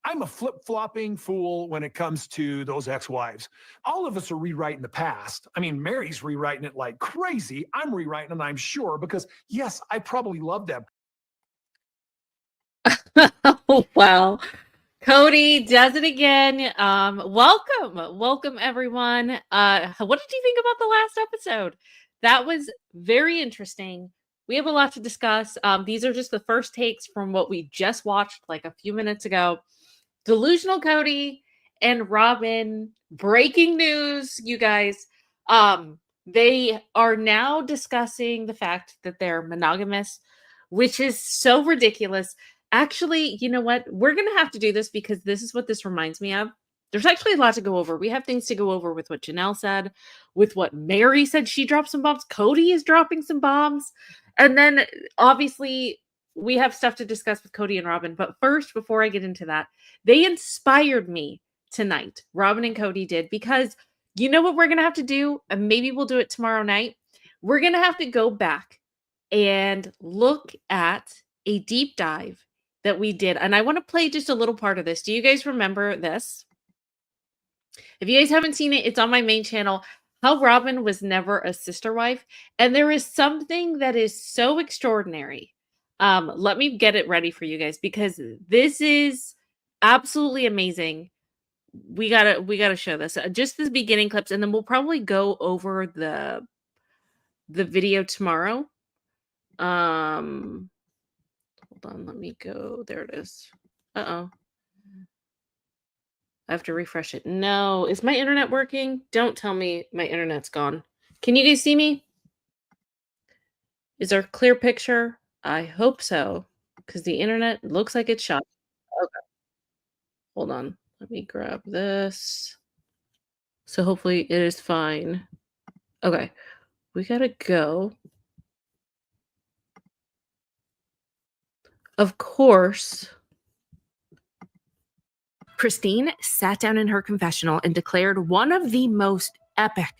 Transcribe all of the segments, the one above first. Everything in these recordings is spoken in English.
I'm a flip-flopping fool when it comes to those ex-wives. All of us are rewriting the past. I mean, Mary's rewriting it like crazy. I'm rewriting it, I'm sure, because yes, I probably love them. Oh, wow. Kody does it again. Welcome everyone. What did you think about the last episode? That was very interesting. We have a lot to discuss. These are just the first takes from what we just watched like a few minutes ago. Delusional Kody and Robyn. Breaking news, you guys. They are now discussing the fact that they're monogamous, which is so ridiculous. Actually, you know what? We're going to have to do this because this is what this reminds me of. There's actually a lot to go over. We have things to go over with what Janelle said, with what Mary said. She dropped some bombs. Kody is dropping some bombs. And then obviously we have stuff to discuss with Kody and Robyn. But first, before I get into that, they inspired me tonight. Robyn and Kody did, because you know what we're going to have to do? And maybe we'll do it tomorrow night. We're going to have to go back and look at a deep dive that we did. And I want to play just a little part of this. Do you guys remember this? If you guys haven't seen it, it's on my main channel. How Robyn was never a sister wife. And there is something that is so extraordinary. Let me get it ready for you guys, because this is absolutely amazing. We gotta show this. Just the beginning clips, and then we'll probably go over the video tomorrow. Hold on, let me go. There it is. Uh-oh. I have to refresh it. No, is my internet working? Don't tell me my internet's gone. Can you guys see me? Is there a clear picture? I hope so, because the internet looks like it's shut. Okay. Hold on. Let me grab this. So hopefully it is fine. Okay. We gotta go. Of course, Christine sat down in her confessional and declared one of the most epic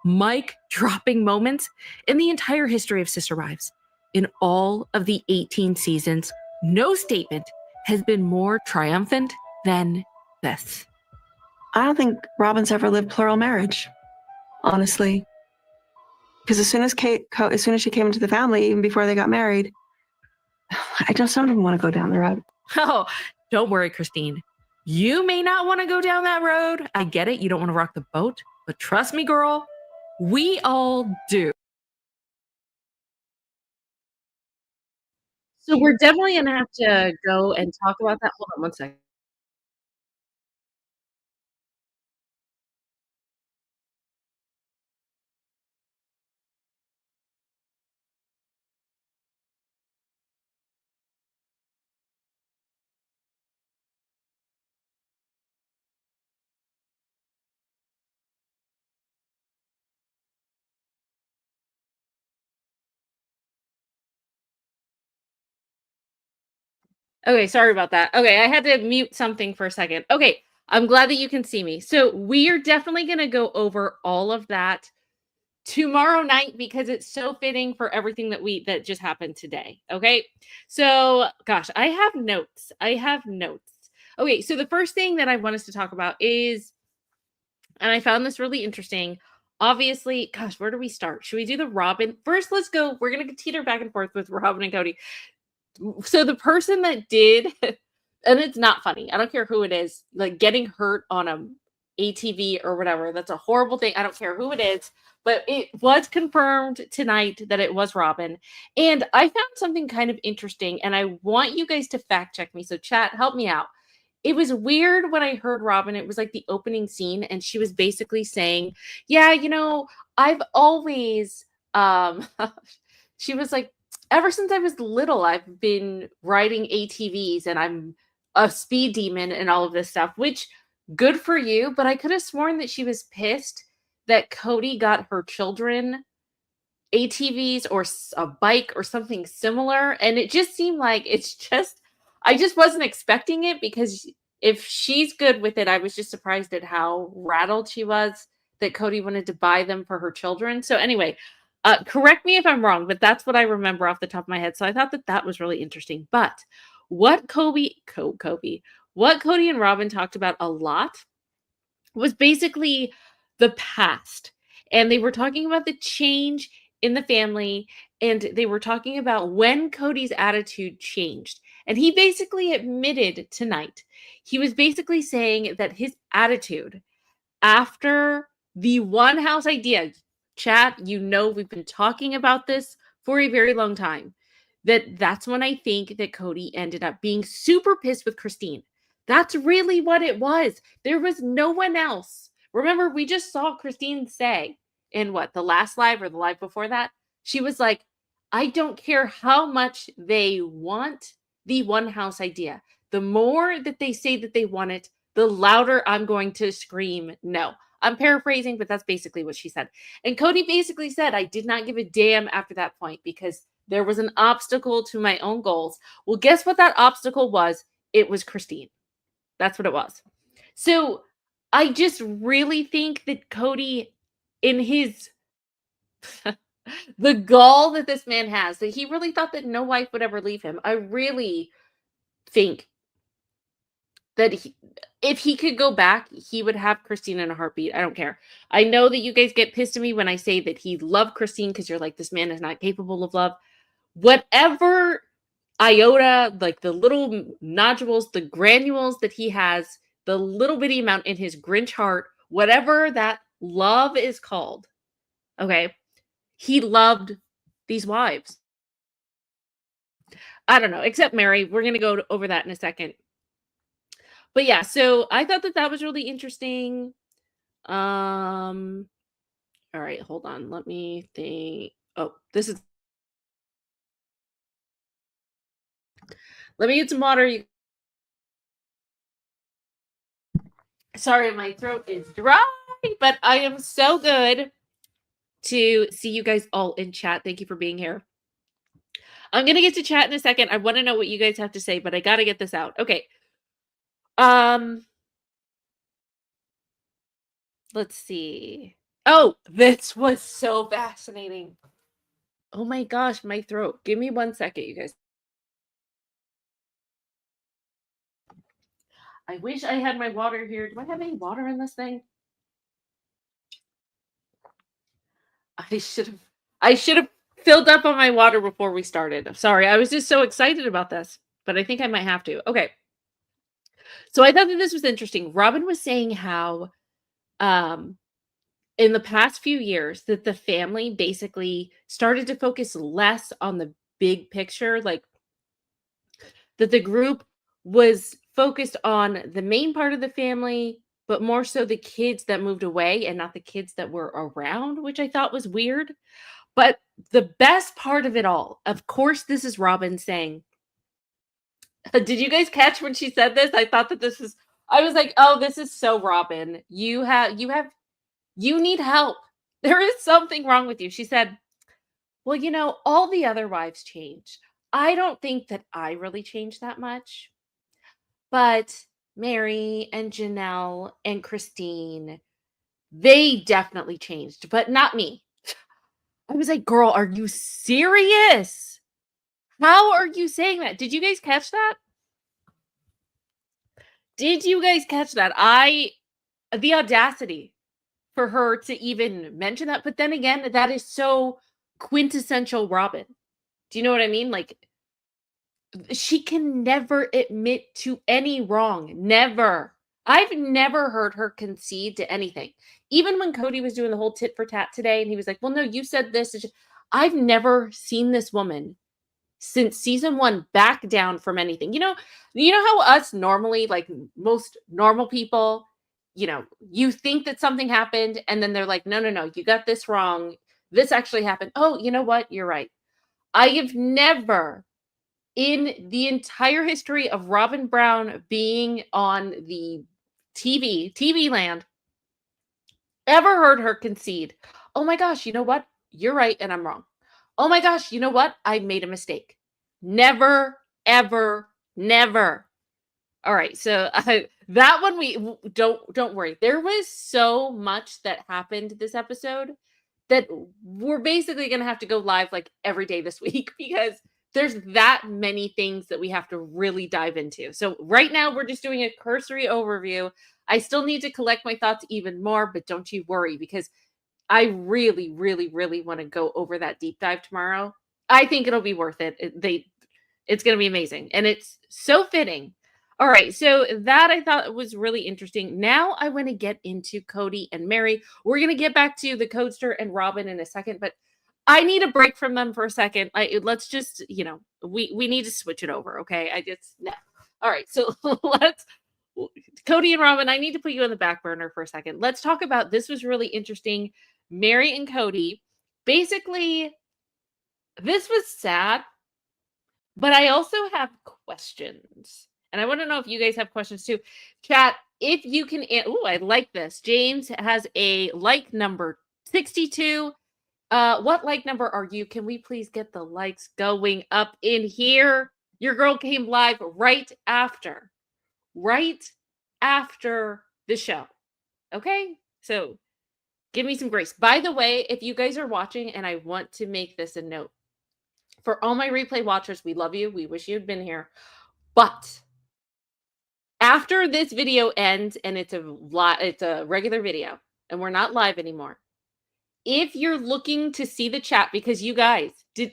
mic-dropping moments in the entire history of Sister Wives. In all of the 18 seasons, no statement has been more triumphant than this. I don't think Robyn's ever lived plural marriage, honestly. Because as soon as she came into the family, even before they got married, I just don't even want to go down the road. Oh, don't worry, Christine. You may not want to go down that road. I get it. You don't want to rock the boat. But trust me, girl, we all do. So we're definitely going to have to go and talk about that. Hold on one second. Okay, sorry about that. Okay, I had to mute something for a second. Okay, I'm glad that you can see me. So we are definitely going to go over all of that tomorrow night, because it's so fitting for everything that just happened today. Okay, so gosh, I have notes. Okay, so the first thing that I want us to talk about is, and I found this really interesting. Obviously, gosh, where do we start? Should we do the Robyn first? Let's go. We're gonna teeter back and forth with Robyn and Kody. So the person that did, and it's not funny, I don't care who it is, like getting hurt on a ATV or whatever, that's a horrible thing. I don't care who it is, but it was confirmed tonight that it was Robyn. And I found something kind of interesting, and I want you guys to fact check me. So chat, help me out. It was weird when I heard Robyn. It was like the opening scene, and she was basically saying, yeah, I've always she was like, ever since I was little, I've been riding ATVs and I'm a speed demon and all of this stuff, which good for you. But I could have sworn that she was pissed that Kody got her children ATVs or a bike or something similar. And it just seemed like I just wasn't expecting it, because if she's good with it, I was just surprised at how rattled she was that Kody wanted to buy them for her children. So anyway, correct me if I'm wrong, but that's what I remember off the top of my head. So I thought that was really interesting. But what what Kody and Robyn talked about a lot was basically the past. And they were talking about the change in the family. And they were talking about when Kody's attitude changed. And he basically admitted tonight, he was basically saying that his attitude after the one house idea, chat, we've been talking about this for a very long time, that's when I think that Kody ended up being super pissed with Christine. That's really what it was. There was no one else. Remember, we just saw Christine say in the last live or the live before that, she was like, I don't care how much they want the one house idea. The more that they say that they want it, the louder I'm going to scream no. I'm paraphrasing, but that's basically what she said. And Kody basically said, I did not give a damn after that point because there was an obstacle to my own goals. Well, guess what that obstacle was? It was Christine. That's what it was. So I just really think that Kody, in his the gall that this man has, that he really thought that no wife would ever leave him. I really think that if he could go back, he would have Christine in a heartbeat. I don't care. I know that you guys get pissed at me when I say that he loved Christine because you're like, this man is not capable of love. Whatever iota, like the little nodules, the granules that he has, the little bitty amount in his Grinch heart, whatever that love is called, okay, he loved these wives. I don't know, except Mary. We're going to go over that in a second. But yeah, so I thought that was really interesting. All right, hold on. Let me think. Oh, let me get some water. Sorry, my throat is dry, but I am so good to see you guys all in chat. Thank you for being here. I'm going to get to chat in a second. I want to know what you guys have to say, but I got to get this out. Okay. Let's see. Oh, this was so fascinating. Oh my gosh, my throat. Give me 1 second, you guys. I wish I had my water here. Do I have any water in this thing? I should have filled up on my water before we started. I'm sorry. I was just so excited about this, but I think I might have to. Okay. So I thought that this was interesting. Robyn was saying how in the past few years that the family basically started to focus less on the big picture, like that the group was focused on the main part of the family, but more so the kids that moved away and not the kids that were around, which I thought was weird. But the best part of it all, of course, this is Robyn saying, did you guys catch when she said this? I thought that I was like, oh, this is so Robyn. You need help. There is something wrong with you. She said, well, all the other wives changed. I don't think that I really changed that much. But Mary and Janelle and Christine, they definitely changed, but not me. I was like, girl, are you serious? How are you saying that? Did you guys catch that? Did you guys catch that? The audacity for her to even mention that. But then again, that is so quintessential Robyn. Do you know what I mean? Like, she can never admit to any wrong. Never. I've never heard her concede to anything. Even when Kody was doing the whole tit for tat today and he was like, well, no, you said this. I've never seen this woman since season 1 back down from anything. You know how us normally, like most normal people, you think that something happened and then they're like, no, you got this wrong. This actually happened. Oh, you know what? You're right. I have never in the entire history of Robyn Brown being on the TV land, ever heard her concede, oh my gosh, you know what? You're right and I'm wrong. Oh my gosh, you know what? I made a mistake. Never, ever, never. All right, so that one we don't worry. There was so much that happened this episode that we're basically going to have to go live like every day this week because there's that many things that we have to really dive into. So right now we're just doing a cursory overview. I still need to collect my thoughts even more, but don't you worry, because I really, really, really want to go over that deep dive tomorrow. I think it'll be worth it. It's going to be amazing. And it's so fitting. All right. So that I thought was really interesting. Now I want to get into Kody and Mary. We're going to get back to the Codester and Robyn in a second, but I need a break from them for a second. Let's just, we need to switch it over. Okay. No. All right. So Kody and Robyn, I need to put you on the back burner for a second. Let's talk about, this was really interesting. Mary and Kody, basically, this was sad, but I also have questions. And I want to know if you guys have questions too. Chat, if you can, I like this. James has a like number 62. What like number are you? Can we please get the likes going up in here? Your girl came live right after the show. Okay? So give me some grace. By the way, if you guys are watching, and I want to make this a note, for all my replay watchers, we love you. We wish you had been here. But after this video ends, and it's a regular video, and we're not live anymore, if you're looking to see the chat, because you guys, do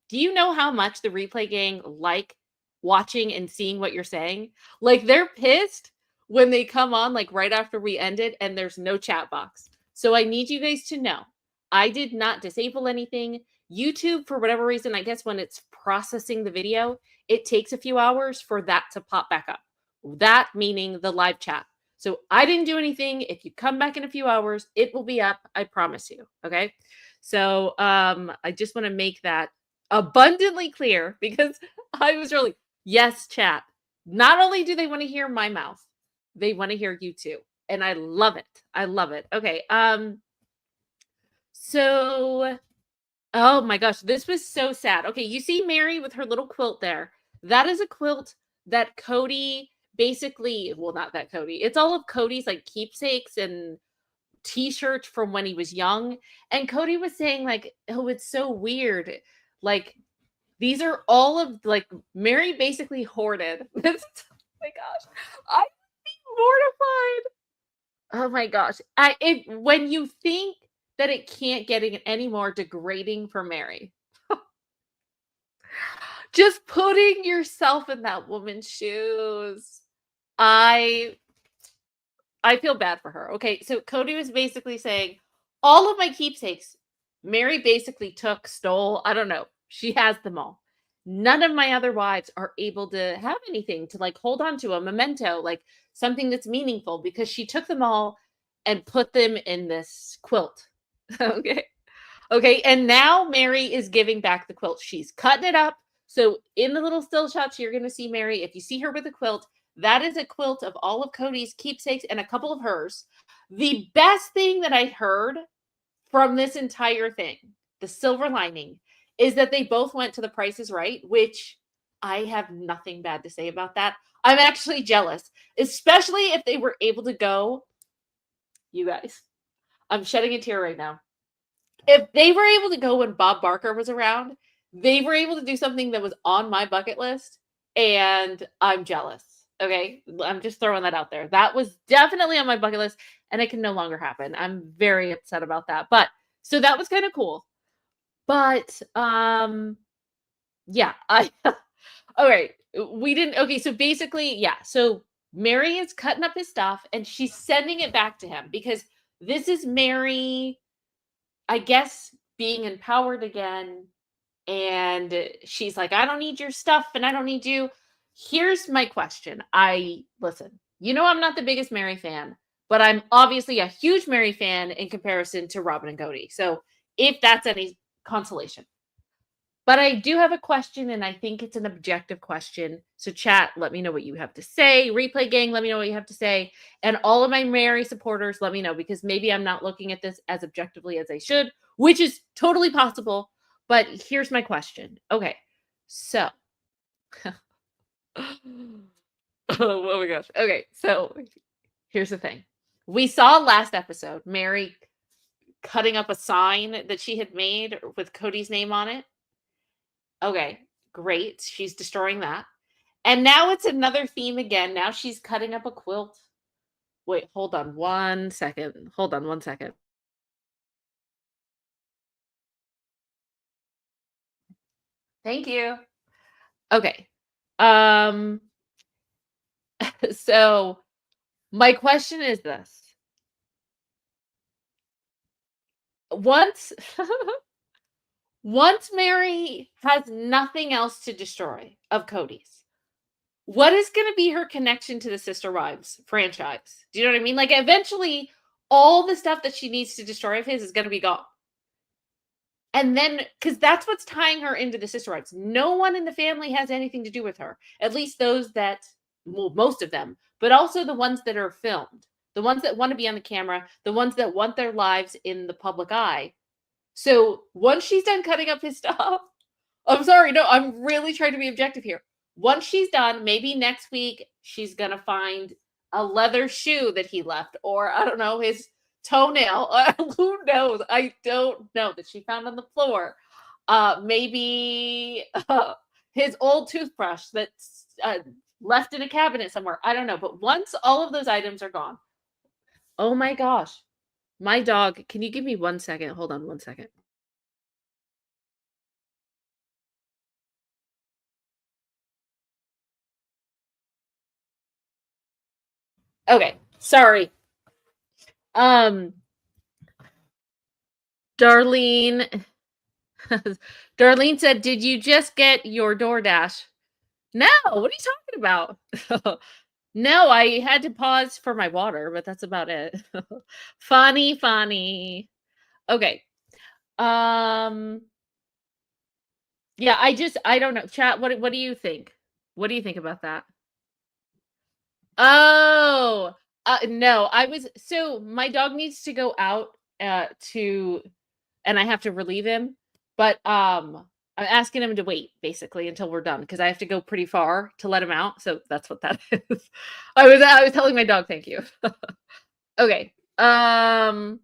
you know how much the replay gang like watching and seeing what you're saying? Like, they're pissed when they come on, like right after we ended, and there's no chat box. So I need you guys to know, I did not disable anything. YouTube, for whatever reason, I guess when it's processing the video, it takes a few hours for that to pop back up. That meaning the live chat. So I didn't do anything. If you come back in a few hours, it will be up. I promise you. Okay. So I just want to make that abundantly clear, because I was really, yes, chat. Not only do they want to hear my mouth, they want to hear you too. And I love it. I love it. Okay. So, oh my gosh, this was so sad. Okay. You see Mary with her little quilt there. That is a quilt that Kody basically, well, not that Kody, it's all of Kody's like keepsakes and t-shirts from when he was young. And Kody was saying like, oh, it's so weird. Like, these are all of, like, Mary basically hoarded this. Oh my gosh, I'm mortified. Oh my gosh. When you think that it can't get any more degrading for Mary, just putting yourself in that woman's shoes, I feel bad for her. Okay, so Kody was basically saying, all of my keepsakes, Mary basically stole, I don't know. She has them all. None of my other wives are able to have anything to like hold on to, a memento, like something that's meaningful, because she took them all and put them in this quilt. Okay. Okay. And now Mary is giving back the quilt. She's cutting it up. So in the little still shots, you're going to see Mary. If you see her with a quilt, that is a quilt of all of Kody's keepsakes and a couple of hers. The best thing that I heard from this entire thing, the silver lining, is that they both went to The Price is Right, which I have nothing bad to say about that. I'm actually jealous, especially if they were able to go, you guys, I'm shedding a tear right now. If they were able to go when Bob Barker was around, they were able to do something that was on my bucket list, and I'm jealous. Okay, I'm just throwing that out there. That was definitely on my bucket list, and it can no longer happen. I'm very upset about that. But so that was kind of cool. But yeah, all right. We didn't, okay, so basically, yeah. So Mary is cutting up his stuff and she's sending it back to him, because this is Mary, I guess, being empowered again. And she's like, I don't need your stuff and I don't need you. Here's my question. Listen, I'm not the biggest Mary fan, but I'm obviously a huge Mary fan in comparison to Robyn and Kody. So if that's any consolation. But I do have a question, and I think it's an objective question. So chat, let me know what you have to say. Replay gang, let me know what you have to say. And all of my Mary supporters, let me know, because maybe I'm not looking at this as objectively as I should, which is totally possible. But here's my question. Okay, so. Oh my gosh. Okay, so here's the thing. We saw last episode, Mary cutting up a sign that she had made with Kody's name on it. Okay, Great. She's destroying that. And now it's another theme again. Now she's cutting up a quilt. Wait, hold on 1 second. Hold on 1 second. Thank you. Okay. Um so my question is this. Once once Mary has nothing else to destroy of Cody's, what is going to be her connection to the Sister Wives franchise? Do you know what I mean? Like, eventually, all the stuff that she needs to destroy of his is going to be gone. And then, because that's what's tying her into the Sister Wives. No one in the family has anything to do with her. At least those that, well, most of them, but also the ones that are filmed, the ones that want to be on the camera, the ones that want their lives in the public eye. So once she's done cutting up his stuff, I'm sorry, no, I'm really trying to be objective here. Once she's done, maybe next week she's gonna find a leather shoe that he left, or I don't know, his toenail. Who knows? I don't know, that she found on the floor. Maybe his old toothbrush that's left in a cabinet somewhere. I don't know. But once all of those items are gone, oh my gosh, my dog. Can you give me 1 second? Hold on 1 second. Okay, sorry. Darlene Darlene said, "Did you just get your DoorDash?" No, what are you talking about? No, I had to pause for my water, but that's about it. Funny, funny. Okay. Yeah, I don't know. Chat, what do you think? What do you think about that? Oh, no, so my dog needs to go out to, and I have to relieve him, but I'm asking him to wait basically until we're done because I have to go pretty far to let him out. So that's what that is. I was telling my dog thank you. Okay. All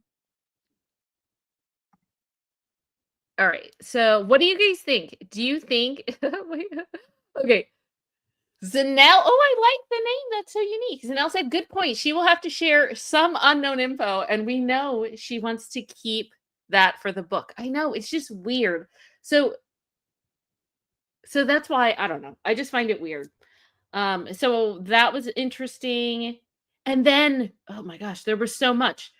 right. So what do you guys think? Do you think okay. Zanelle, oh, I like the name. That's so unique. Zanelle said, good point. She will have to share some unknown info, and we know she wants to keep that for the book. I know, it's just weird. So that's why, I don't know. I just find it weird. So that was interesting. And then, oh my gosh, there was so much.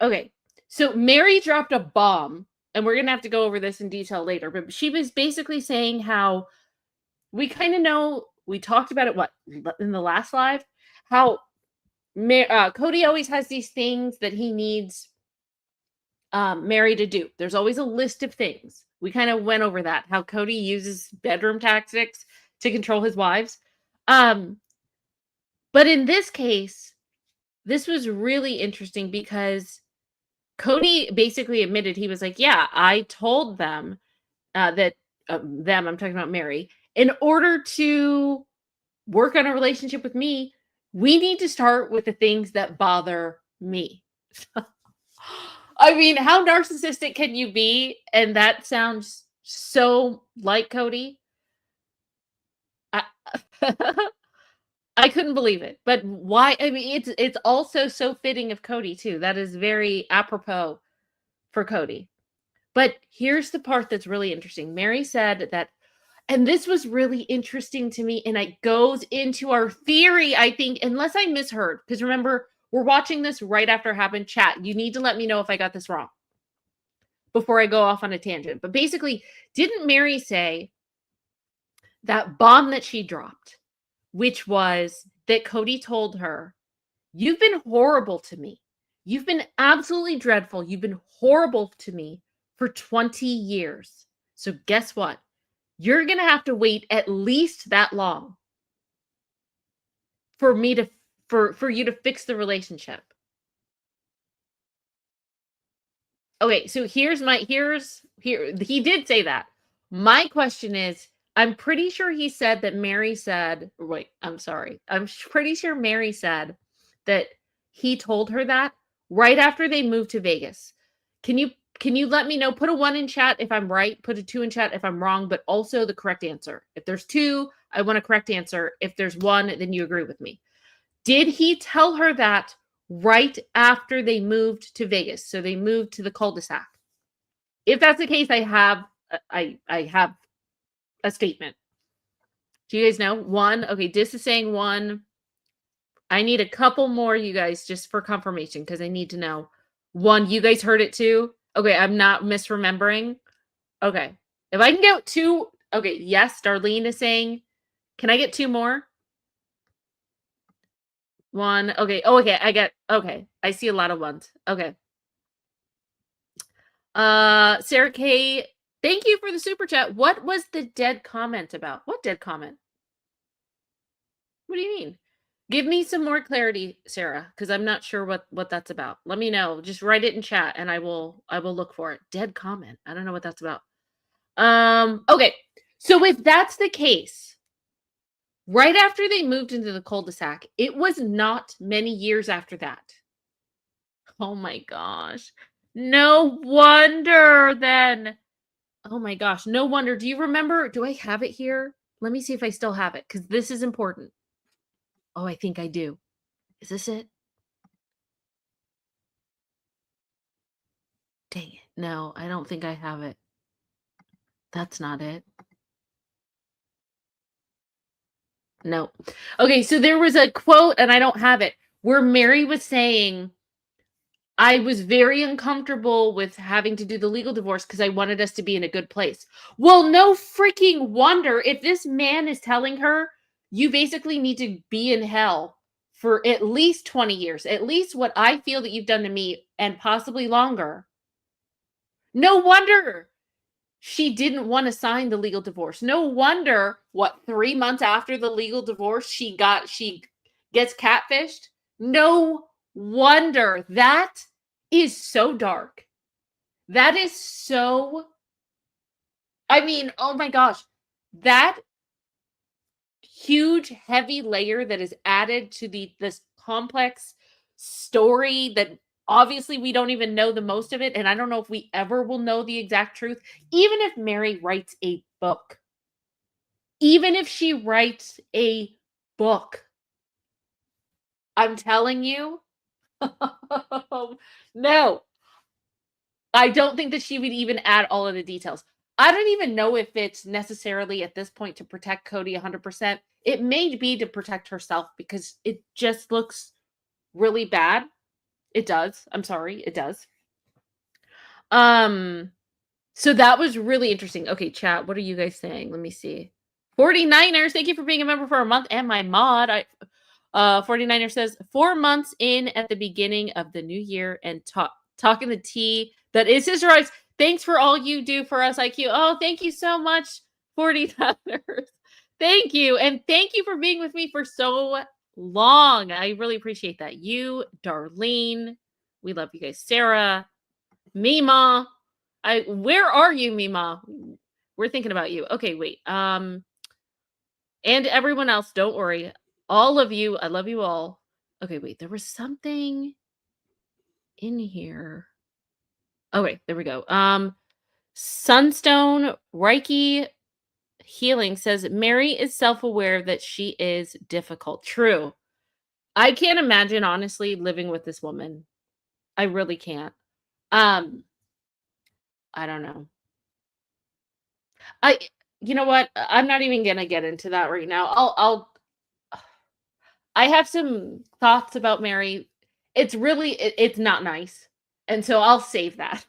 Okay. So Mary dropped a bomb, and we're going to have to go over this in detail later, but she was basically saying how we kind of know, we talked about it, in the last live, how Kody always has these things that he needs Mary to do. There's always a list of things. We kind of went over that, how Kody uses bedroom tactics to control his wives. But in this case, this was really interesting because Kody basically admitted, he was like, yeah, I told them that them, I'm talking about Mary, in order to work on a relationship with me, we need to start with the things that bother me. I mean, how narcissistic can you be? And that sounds so like Kody. I couldn't believe it. But why? I mean, it's also so fitting of Kody too. That is very apropos for Kody. But here's the part that's really interesting. Mary said that, and this was really interesting to me, and it goes into our theory, I think, unless I misheard. Because remember, we're watching this right after it happened. Chat, you need to let me know if I got this wrong before I go off on a tangent. But basically, didn't Mary say that bomb that she dropped, which was that Kody told her, you've been horrible to me. You've been absolutely dreadful. You've been horrible to me for 20 years. So guess what? You're going to have to wait at least that long for me to, for you to fix the relationship. Okay, so here, he did say that. My question is, I'm pretty sure he said that Mary said, wait, I'm sorry. I'm pretty sure Mary said that he told her that right after they moved to Vegas. Can you can you let me know? Put a 1 in chat if I'm right. Put a 2 in chat if I'm wrong, but also the correct answer. If there's 2, I want a correct answer. If there's 1, then you agree with me. Did he tell her that right after they moved to Vegas? So they moved to the cul-de-sac. If that's the case, I have a statement. Do you guys know? 1. Okay, Dis is saying 1. I need a couple more, you guys, just for confirmation, because I need to know. 1, you guys heard it too? Okay, I'm not misremembering. Okay. If I can get 2, okay, yes, Darlene is saying, can I get 2 more? 1, okay. Oh, okay, okay. I see a lot of 1s. Okay. Sarah K, thank you for the super chat. What was the dead comment about? What dead comment? What do you mean? Give me some more clarity, Sarah, because I'm not sure what that's about. Let me know. Just write it in chat and I will look for it. Dead comment. I don't know what that's about. Okay. So if that's the case, right after they moved into the cul-de-sac, it was not many years after that. Oh my gosh. No wonder then. Oh my gosh. No wonder. Do you remember? Do I have it here? Let me see if I still have it, because this is important. Oh, I think I do. Is this it? Dang it. No, I don't think I have it. That's not it. No. Okay, so there was a quote, and I don't have it, where Mary was saying, I was very uncomfortable with having to do the legal divorce because I wanted us to be in a good place. Well, no freaking wonder if this man is telling her, you basically need to be in hell for at least 20 years, at least what I feel that you've done to me, and possibly longer. No wonder she didn't want to sign the legal divorce. No wonder, 3 months after the legal divorce, she gets catfished. No wonder. That is so dark. That is so, I mean, oh my gosh, that huge, heavy layer that is added to this complex story that obviously we don't even know the most of it, and I don't know if we ever will know the exact truth. Even if Mary writes a book, even if she writes a book, I'm telling you, no, I don't think that she would even add all of the details. I don't even know if it's necessarily at this point to protect Kody 100%. It may be to protect herself because it just looks really bad. It does. I'm sorry. It does. So that was really interesting. Okay, chat, what are you guys saying? Let me see. 49ers, thank you for being a member for a month and my mod. 49er says 4 months in at the beginning of the new year and talking the tea that is his rights. Thanks for all you do for us, IQ. Oh, thank you so much, 49ers. Thank you. And thank you for being with me for so long. I really appreciate that. You, Darlene, we love you guys. Sarah, Mima. Where are you, Mima? We're thinking about you. Okay, wait. And everyone else, don't worry. All of you, I love you all. Okay, wait. There was something in here. Okay, there we go. Sunstone Reiki Healing says Mary is self-aware that she is difficult. True. I can't imagine, honestly, living with this woman. I really can't. I don't know. You know what? I'm not even gonna get into that right now. I have some thoughts about Mary. It's not nice. And so I'll save that.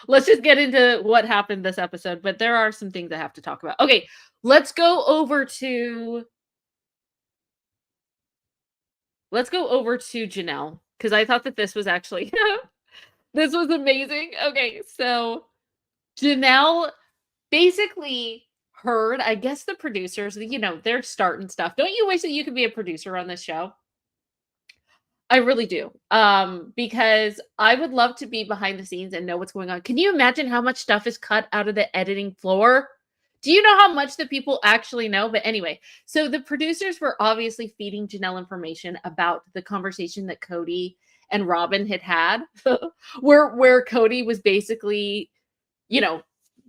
Let's just get into what happened this episode, but there are some things I have to talk about. Okay, let's go over to Janelle, because I thought that this was actually this was amazing. Okay, so Janelle basically heard, I guess the producers, they're starting stuff. Don't you wish that you could be a producer on this show? I really do. Because I would love to be behind the scenes and know what's going on. Can you imagine how much stuff is cut out of the editing floor? Do you know how much the people actually know? But anyway, so the producers were obviously feeding Janelle information about the conversation that Kody and Robyn had, where Kody was basically,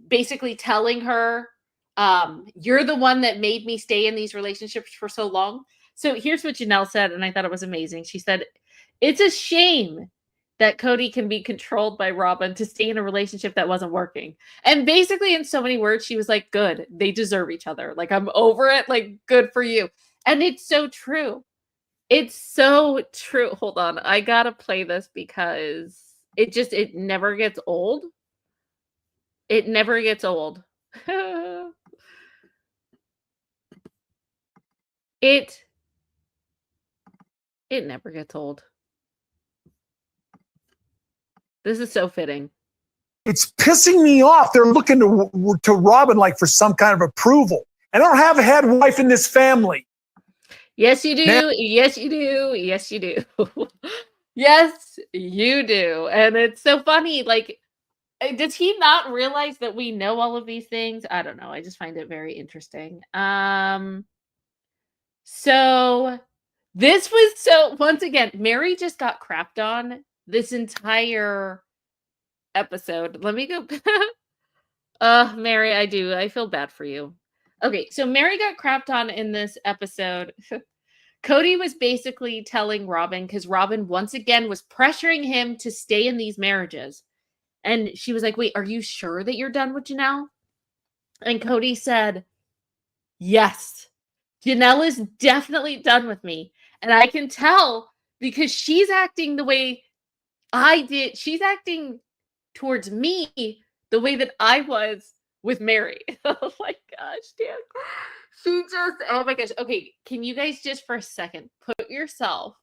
basically telling her, you're the one that made me stay in these relationships for so long. So here's what Janelle said, and I thought it was amazing. She said, it's a shame that Kody can be controlled by Robyn to stay in a relationship that wasn't working. And basically, in so many words, she was like, good, they deserve each other. Like, I'm over it. Like, good for you. And it's so true. It's so true. Hold on. I gotta play this because it never gets old. It never gets old. It never gets old. This is so fitting. It's pissing me off. They're looking to Robyn like for some kind of approval. I don't have a head wife in this family. Yes, you do. Yes, you do. Yes, you do. Yes, you do. And it's so funny. Like, does he not realize that we know all of these things? I don't know. I just find it very interesting. So this was so, once again, Mary just got crapped on this entire episode. Let me go. Mary, I feel bad for you. Okay, so Mary got crapped on in this episode. Kody was basically telling Robyn, because Robyn once again was pressuring him to stay in these marriages. And she was like, wait, are you sure that you're done with Janelle? And Kody said, yes, Janelle is definitely done with me. And I can tell because she's acting the way I did. She's acting towards me the way that I was with Mary. Oh my gosh, Dan. She just, oh my gosh. Okay, can you guys just for a second put yourself,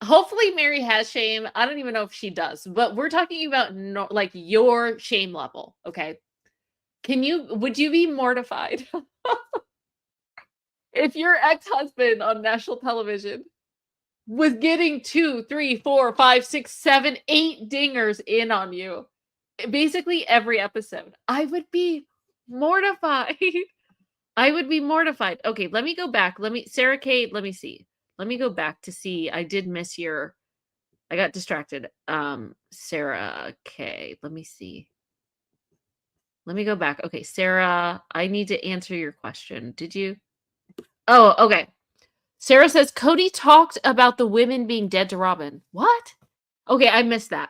hopefully Mary has shame. I don't even know if she does, but we're talking about like your shame level, okay? Would you be mortified if your ex-husband on national television was getting 2, 3, 4, 5, 6, 7, 8 dingers in on you basically every episode? I would be mortified. I would be mortified. Okay, let me go back. Sarah Kate, let me see. Let me go back to see. I did miss I got distracted. Sarah K. Let me see. Let me go back. Okay, Sarah, I need to answer your question. Did you? Oh, okay. Sarah says Kody talked about the women being dead to Robyn. What? Okay, I missed that.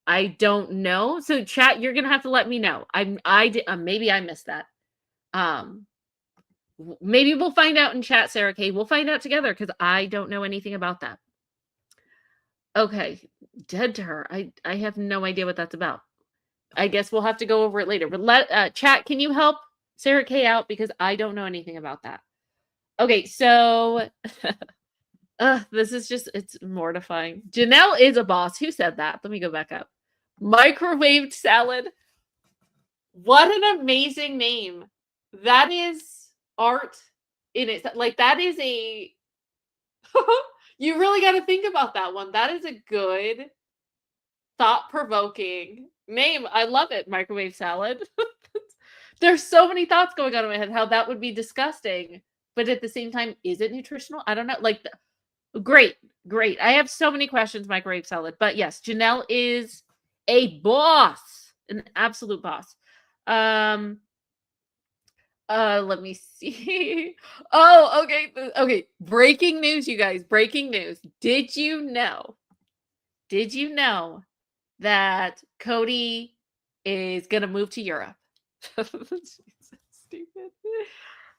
I don't know. So chat, you're gonna have to let me know. Maybe I missed that. Maybe we'll find out in chat, Sarah K. We'll find out together because I don't know anything about that. Okay, dead to her. I have no idea what that's about. I guess we'll have to go over it later. But chat, can you help Sarah K out because I don't know anything about that. Okay, so this is just, it's mortifying. Janelle is a boss. Who said that? Let me go back up. Microwaved salad. What an amazing name. That is art in it. Like, that is a you really got to think about that one. That is a good, thought-provoking name. I love it. Microwave salad. There's so many thoughts going on in my head how that would be disgusting, but at the same time, is it nutritional? I don't know. Like, great. I have so many questions, microwave salad. But yes, Janelle is a boss, an absolute boss. Let me see. Oh, okay. Okay. Breaking news, you guys. Breaking news. Did you know that Kody is gonna move to Europe? Jesus, stupid.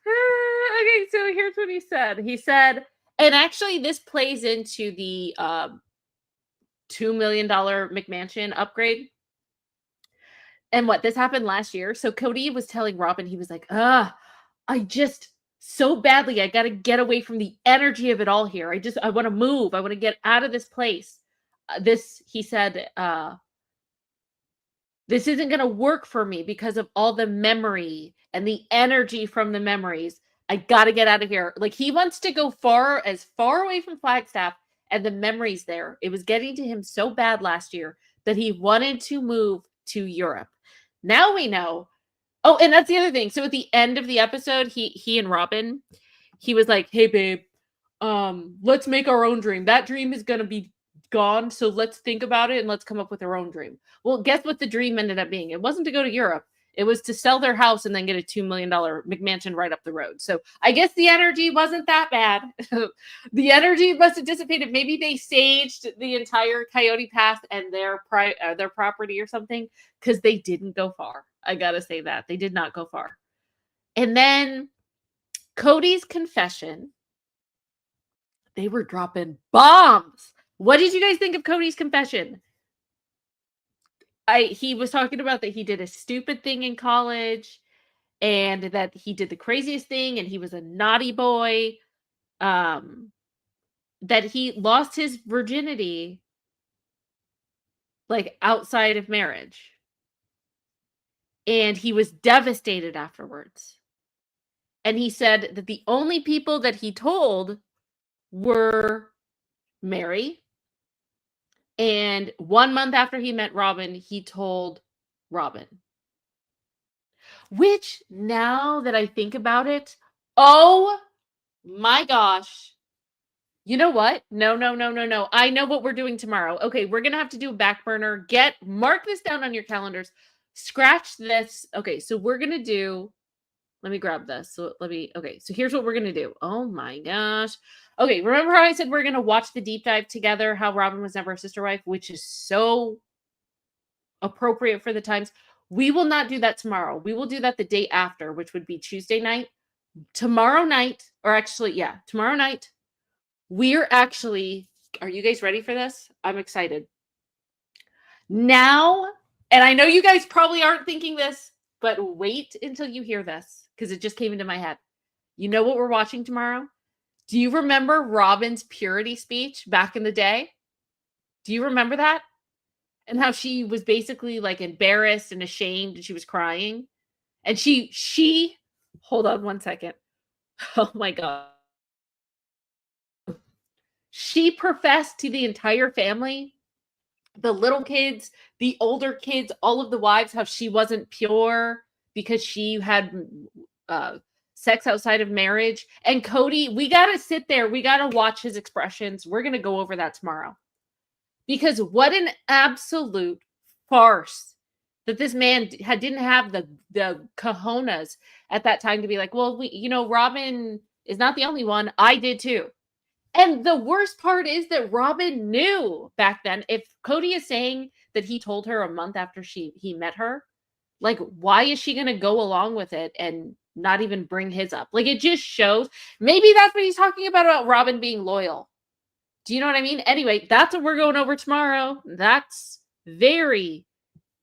Okay, so here's what he said. He said, and actually this plays into the $2 million McMansion upgrade. And this happened last year. So Kody was telling Robyn, he was like, I just so badly, I got to get away from the energy of it all here. I want to move. I want to get out of this place. He said, this isn't going to work for me because of all the memory and the energy from the memories. I got to get out of here. Like, he wants to go as far away from Flagstaff and the memories there. It was getting to him so bad last year that he wanted to move to Europe. Now we know. Oh, and that's the other thing. So at the end of the episode, he and Robyn, he was like, hey, babe, let's make our own dream. That dream is going to be gone, so let's think about it and let's come up with our own dream. Well, guess what the dream ended up being? It wasn't to go to Europe. It was to sell their house and then get a $2 million McMansion right up the road. So I guess the energy wasn't that bad. The energy must have dissipated. Maybe they saged the entire Coyote Pass and their property or something, because they didn't go far. I gotta say that. They did not go far. And then Kody's confession. They were dropping bombs. What did you guys think of Kody's confession? He was talking about that he did a stupid thing in college and that he did the craziest thing and he was a naughty boy. That he lost his virginity like outside of marriage. And he was devastated afterwards. And he said that the only people that he told were Mary. And 1 month after he met Robyn, he told Robyn. Which, now that I think about it, oh my gosh. You know what? No. I know what we're doing tomorrow. Okay, we're going to have to do a back burner. Mark this down on your calendars. Scratch this. Okay, so we're going to do, let me grab this. Okay, so here's what we're going to do. Oh my gosh. Okay, remember how I said we're going to watch the deep dive together, how Robyn was never a sister wife, which is so appropriate for the times. We will not do that tomorrow. We will do that the day after, which would be Tuesday night. Tomorrow night, tomorrow night, we're actually, are you guys ready for this? I'm excited. Now, and I know you guys probably aren't thinking this, but wait until you hear this, because it just came into my head. You know what we're watching tomorrow? Do you remember Robyn's purity speech back in the day? Do you remember that? And how she was basically like embarrassed and ashamed and she was crying. And she hold on one second. Oh my God. She professed to the entire family, the little kids, the older kids, all of the wives, how she wasn't pure because she had sex outside of marriage. And Kody, we got to sit there. We got to watch his expressions. We're going to go over that tomorrow. Because what an absolute farce that this man didn't have the cojones at that time to be like, well, Robyn is not the only one. I did too. And the worst part is that Robyn knew back then. If Kody is saying that he told her a month after he met her, like, why is she going to go along with it and not even bring his up? Like, it just shows. Maybe that's what he's talking about Robyn being loyal. Do you know what I mean? Anyway, that's what we're going over tomorrow. That's very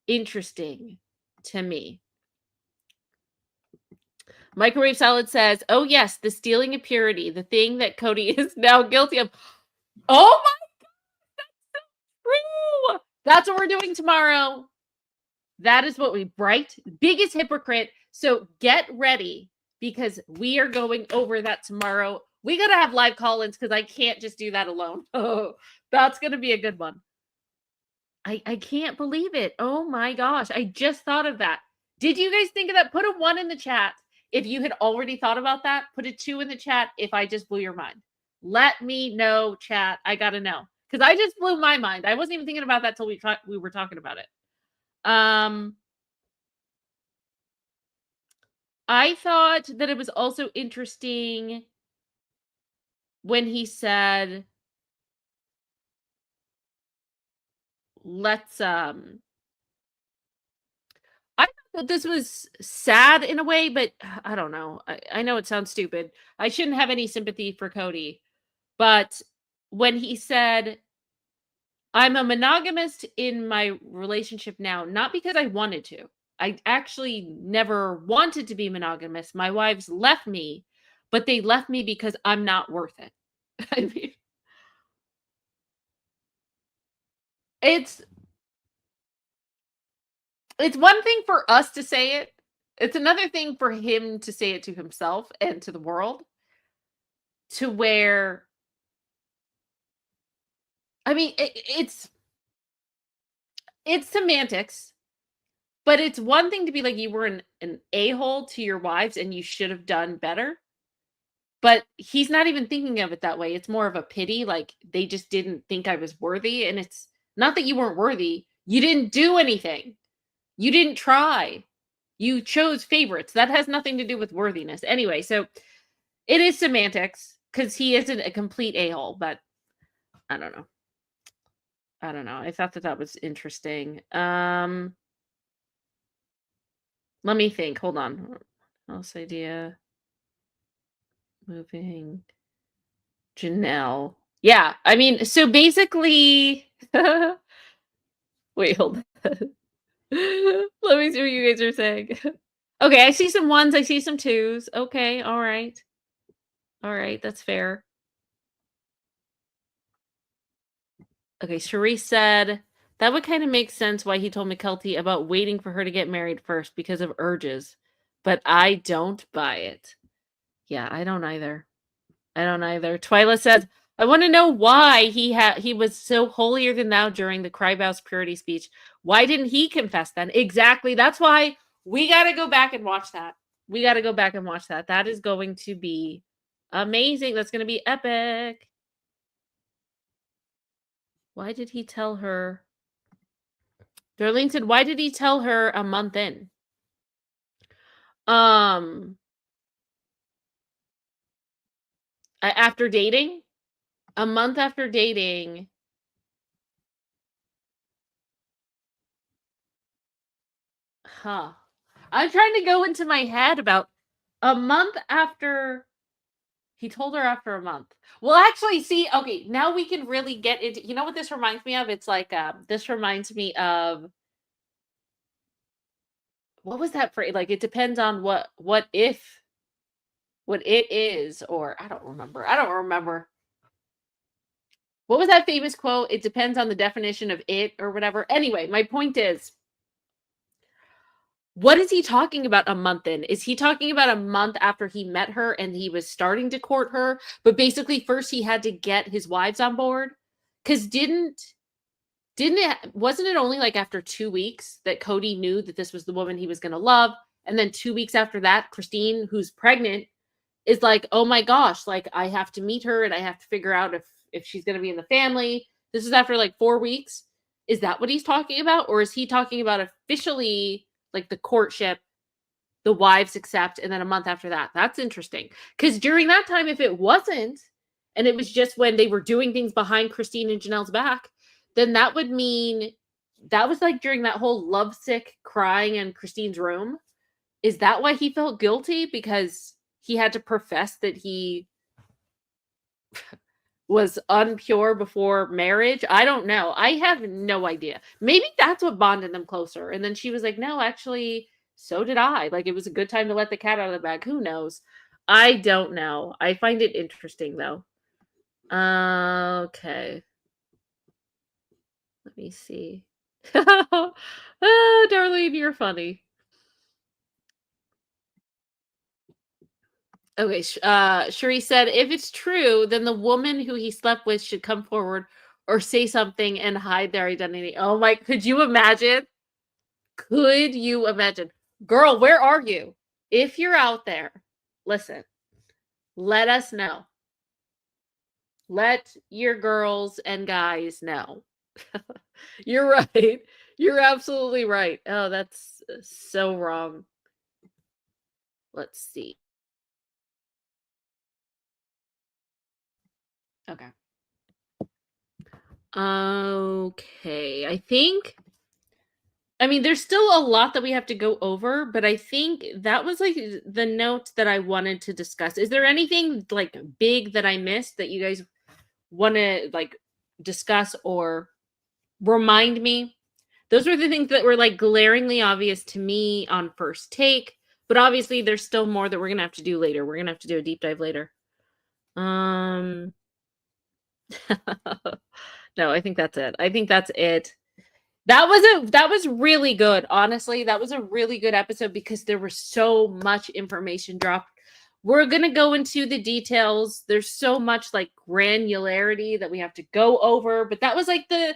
interesting to me. Microwave Salad says, oh, yes, the stealing of purity, the thing that Kody is now guilty of. Oh, my God, that's so true. That's what we're doing tomorrow. That is what biggest hypocrite. So get ready, because we are going over that tomorrow. We got to have live call-ins because I can't just do that alone. Oh, that's going to be a good one. I can't believe it. Oh, my gosh. I just thought of that. Did you guys think of that? Put a 1 in the chat. If you had already thought about that, put a 2 in the chat if I just blew your mind. Let me know, chat. I got to know. Because I just blew my mind. I wasn't even thinking about that till we were talking about it. I thought that it was also interesting when he said, let's I thought that this was sad in a way, but I don't know. I know it sounds stupid. I shouldn't have any sympathy for Kody. But when he said, I'm a monogamist in my relationship now, not because I wanted to. I actually never wanted to be monogamous. My wives left me, but they left me because I'm not worth it. I mean, it's one thing for us to say it. It's another thing for him to say it to himself and to the world, to where, I mean, it's semantics, but it's one thing to be like, you were an a-hole to your wives and you should have done better. But he's not even thinking of it that way. It's more of a pity, like they just didn't think I was worthy. And it's not that you weren't worthy. You didn't do anything. You didn't try. You chose favorites. That has nothing to do with worthiness. Anyway, so it is semantics because he isn't a complete a-hole, but I don't know. I don't know. I thought that was interesting. Let me think. Hold on. Else idea. Moving. Janelle. Yeah, I mean, so basically, wait, hold on. Let me see what you guys are saying. Okay, I see some ones, I see some twos. Okay, all right. All right, that's fair. Okay, Cherie said, that would kind of make sense why he told McKelty about waiting for her to get married first because of urges. But I don't buy it. Yeah, I don't either. I don't either. Twyla says, I want to know why he was so holier than thou during the Crybow's purity speech. Why didn't he confess then? Exactly. That's why we got to go back and watch that. We got to go back and watch that. That is going to be amazing. That's going to be epic. Why did he tell her? Darlene said, why did he tell her a month in? After dating? A month after dating. Huh. I'm trying to go into my head about a month after he told her after a month. Well, actually, see, okay, now we can really get into, you know what this reminds me of? It's like, this reminds me of, what was that phrase? Like, it depends on what it is, or I don't remember. What was that famous quote? It depends on the definition of it or whatever. Anyway, my point is, what is he talking about a month in? Is he talking about a month after he met her and he was starting to court her? But basically, first he had to get his wives on board? Because wasn't it only like after 2 weeks that Kody knew that this was the woman he was going to love? And then 2 weeks after that, Christine, who's pregnant, is like, oh my gosh, like I have to meet her and I have to figure out if she's going to be in the family. This is after like 4 weeks. Is that what he's talking about? Or is he talking about officially like the courtship, the wives accept, and then a month after that? That's interesting. Because during that time, if it wasn't, and it was just when they were doing things behind Christine and Janelle's back, then that would mean that was like during that whole lovesick crying in Christine's room. Is that why he felt guilty? Because he had to profess that he was unpure before marriage? I don't know. I have no idea. Maybe that's what bonded them closer. And then she was like, no, actually, so did I. Like, it was a good time to let the cat out of the bag. Who knows? I don't know. I find it interesting, though. Okay. Let me see. Oh, Darlene, you're funny. Okay, Cherie said, if it's true, then the woman who he slept with should come forward or say something and hide their identity. Oh my, could you imagine? Could you imagine? Girl, where are you? If you're out there, listen, let us know. Let your girls and guys know. You're right. You're absolutely right. Oh, that's so wrong. Let's see. Okay. Okay. I mean, there's still a lot that we have to go over, but I think that was like the note that I wanted to discuss. Is there anything like big that I missed that you guys want to like discuss or remind me? Those were the things that were like glaringly obvious to me on first take, but obviously there's still more that we're going to have to do later. We're going to have to do a deep dive later. No, I think that's it. That was really good. Honestly, that was a really good episode because there was so much information dropped. We're going to go into the details. There's so much like granularity that we have to go over, but that was like the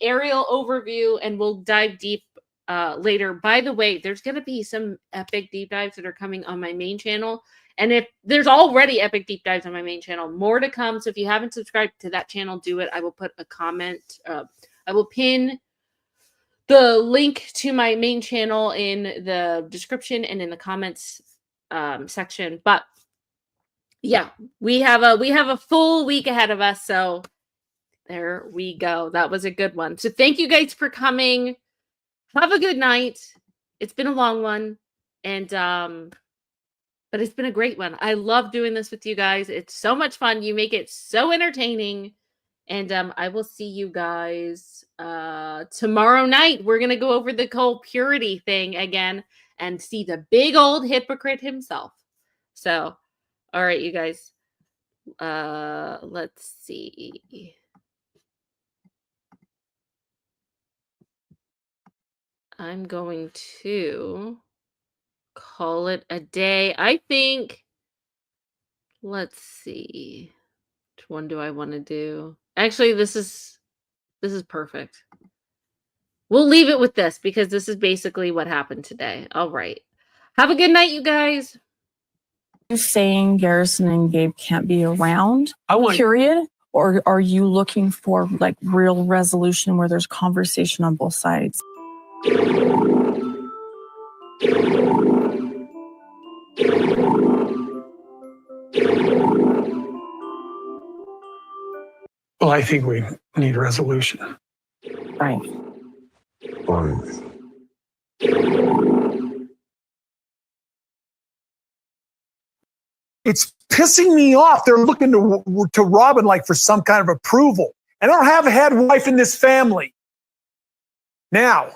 aerial overview, and we'll dive deep later. By the way, there's going to be some epic deep dives that are coming on my main channel, And if there's already epic deep dives on my main channel, more to come. So if you haven't subscribed to that channel, do it. I will put a comment. I will pin the link to my main channel in the description and in the comments section. But yeah, we have a full week ahead of us. So there we go. That was a good one. So thank you guys for coming. Have a good night. It's been a long one. And but it's been a great one. I love doing this with you guys. It's so much fun. You make it so entertaining. And I will see you guys tomorrow night. We're going to go over the whole purity thing again and see the big old hypocrite himself. So, all right, you guys. Let's see. I'm going to call it a day. I think, let's see. Which one do I want to do? Actually, this is perfect. We'll leave it with this because this is basically what happened today. All right. Have a good night, you guys. You saying Garrison and Gabe can't be around, want period? Or are you looking for like real resolution where there's conversation on both sides? Well, I think we need a resolution. Right. It's pissing me off. They're looking to Robyn like for some kind of approval. And I don't have a head wife in this family. Now,